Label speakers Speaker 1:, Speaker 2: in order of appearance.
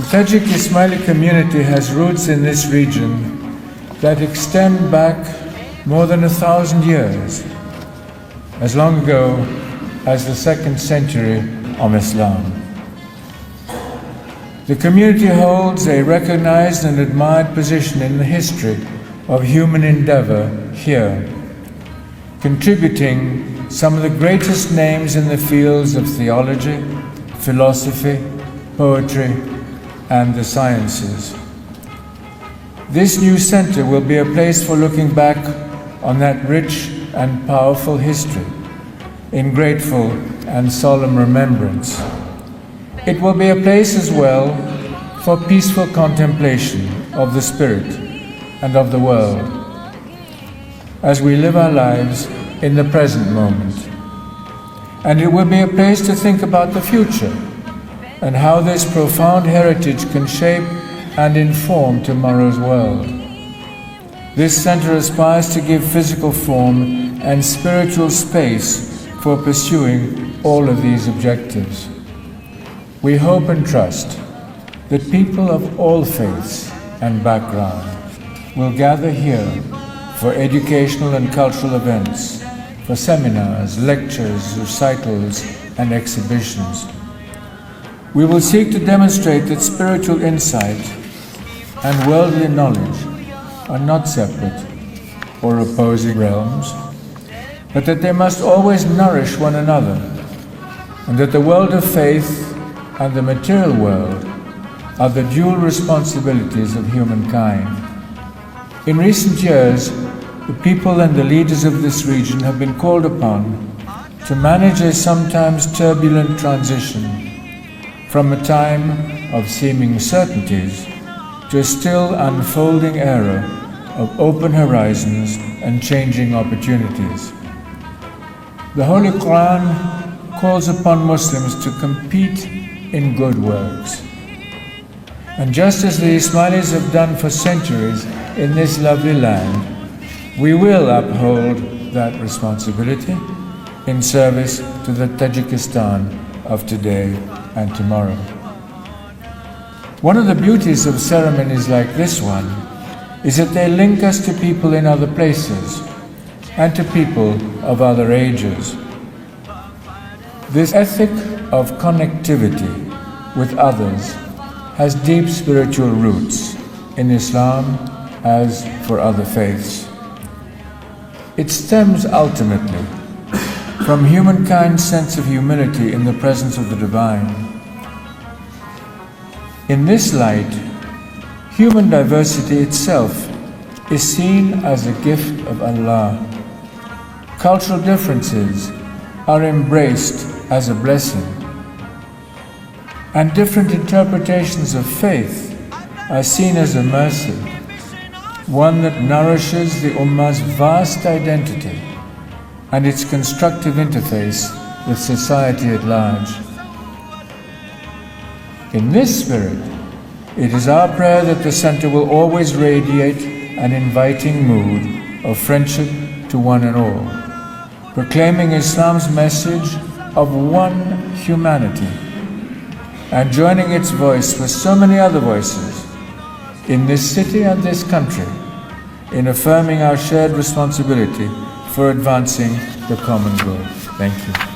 Speaker 1: The Tajik Ismaili community has roots in this region that extend back more than 1,000 years, as long ago as the 2nd century of Islam. The community holds a recognized and admired position in the history of human endeavor here, contributing some of the greatest names in the fields of theology, philosophy, poetry, and the sciences. This new center will be a place for looking back on that rich and powerful history in grateful and solemn remembrance. It will be a place as well for peaceful contemplation of the spirit and of the world as we live our lives in the present moment. And it will be a place to think about the future and how this profound heritage can shape and inform tomorrow's world. This center aspires to give physical form and spiritual space for pursuing all of these objectives. We hope and trust that people of all faiths and backgrounds will gather here for educational and cultural events, for seminars, lectures, recitals, and exhibitions. We will seek to demonstrate that spiritual insight and worldly knowledge are not separate or opposing realms, but that they must always nourish one another, and that the world of faith and the material world are the dual responsibilities of humankind. In recent years, the people and the leaders of this region have been called upon to manage a sometimes turbulent transition from a time of seeming certainties to a still unfolding era of open horizons and changing opportunities. The Holy Quran calls upon Muslims to compete in good works. And just as the Ismailis have done for centuries in this lovely land, we will uphold that responsibility in service to the Tajikistan of today and tomorrow. One of the beauties of ceremonies like this one is that they link us to people in other places and to people of other ages. This ethic of connectivity with others has deep spiritual roots in Islam as for other faiths. It stems ultimately from humankind's sense of humility in the presence of the divine. In this light, human diversity itself is seen as a gift of Allah. Cultural differences are embraced as a blessing, and different interpretations of faith are seen as a mercy, one that nourishes the Ummah's vast identity and its constructive interface with society at large. In this spirit, it is our prayer that the center will always radiate an inviting mood of friendship to one and all, proclaiming Islam's message of one humanity and joining its voice with so many other voices in this city and this country in affirming our shared responsibility for advancing the common good. Thank you.